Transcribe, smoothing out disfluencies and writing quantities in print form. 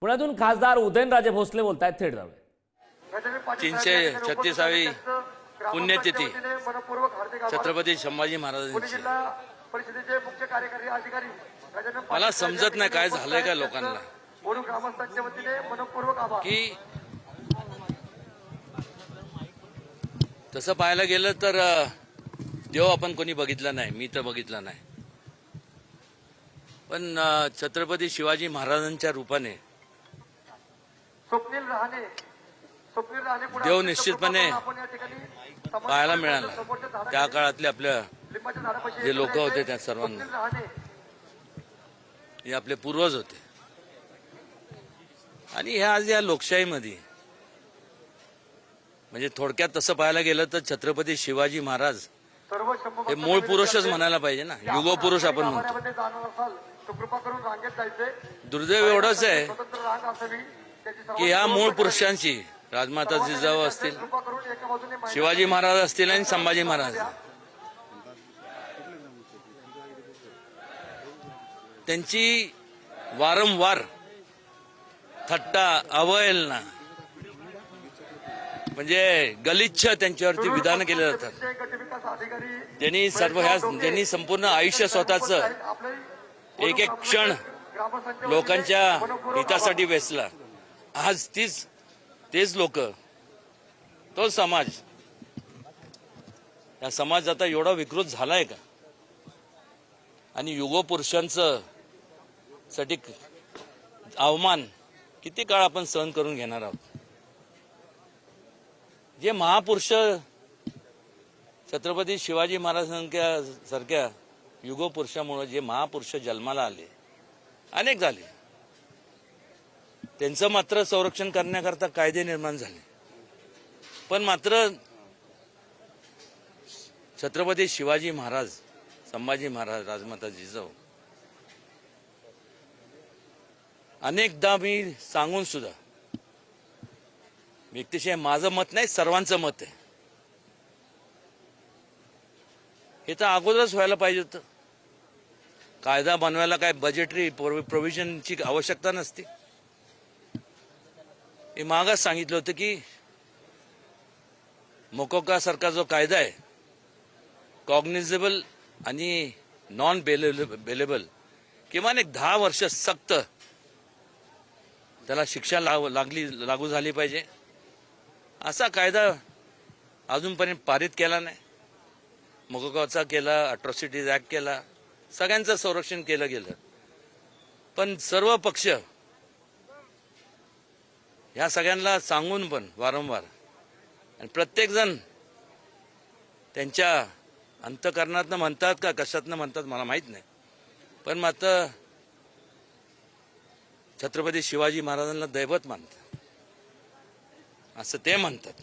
पुण्यातून खासदार उदयनराजे भोसले बोलतायत, थेट जाऊया. 336वी पुण्यतिथी छत्रपती संभाजी महाराजांची. मला समजत नाही काय झालंय का लोकांना, की तसं पाहायला गेलं तर देव आपण कोणी बघितला नाही, मी तर बघितला नाही. पण छत्रपती शिवाजी महाराजांच्या रूपाने देव निश्चितपणे पाहायला मिळाला. त्या काळातले आपल्या जे लोक होते त्या सर्वांना, हे आपले पूर्वज होते. आणि ह्या आज या लोकशाहीमध्ये म्हणजे थोडक्यात तसं पाहायला गेलं तर छत्रपती शिवाजी महाराज हे मूळ पुरुषच म्हणायला पाहिजे ना, युग पुरुष आपण म्हणतो. दुर्दैव एवढंच आहे की ह्या मूळ पुरुषांची राजमाता जिजाऊ असतील, शिवाजी महाराज असतील आणि संभाजी महाराज, त्यांची वारंवार थट्टा, अवहेलना म्हणजे गलिच्छ त्यांच्यावरती विधान केले जातात. त्यांनी संपूर्ण आयुष्य स्वतःच एक एक क्षण लोकांच्या हितासाठी वेचला. आज तेच लोक, तो समाज, या समाज आता एवढा विकृत झालाय का? आणि युगपुरुषांचं साठी अवमान किती काळ आपण सहन करून घेणार आहोत? जे महापुरुष छत्रपती शिवाजी महाराजांसारख्या युगपुरुषामुळे जे महापुरुष जन्माला आले, अनेक झाले, त्यांचं मात्र संरक्षण करण्याकरता कायदे निर्माण झाले. पण मात्र छत्रपती शिवाजी महाराज, संभाजी महाराज, राजमाता जिजाऊ, अनेकदा मी सांगून सुद्धा, व्यक्तिशः माझं मत नाही, सर्वांचं मत आहे, हे तर अगोदरच व्हायला पाहिजे होतं. कायदा बनवायला काय बजेटरी प्रोव्हिजनची आवश्यकता नसते. हे मागच सांगितलं होतं की मोकोका सारखा जो कायदा आहे, कॉग्निझेबल आणि नॉन बेलेबल, किमान एक 10 वर्ष सक्त त्याला शिक्षा लागू झाली पाहिजे. असा कायदा अजूनपर्यंत पारित केला नाही. मोकोकाचा केला, अट्रॉसिटीज ऍक्ट केला, सगळ्यांचं संरक्षण केलं गेलं. पण सर्व पक्ष ह्या सगळ्यांना सांगून पण वारंवार, आणि प्रत्येक जण त्यांच्या अंतःकरणातनं म्हणतात का कशातनं म्हणतात मला माहित नाही, पण मात्र छत्रपती शिवाजी महाराजांना दैवत मानतात असं ते म्हणतात.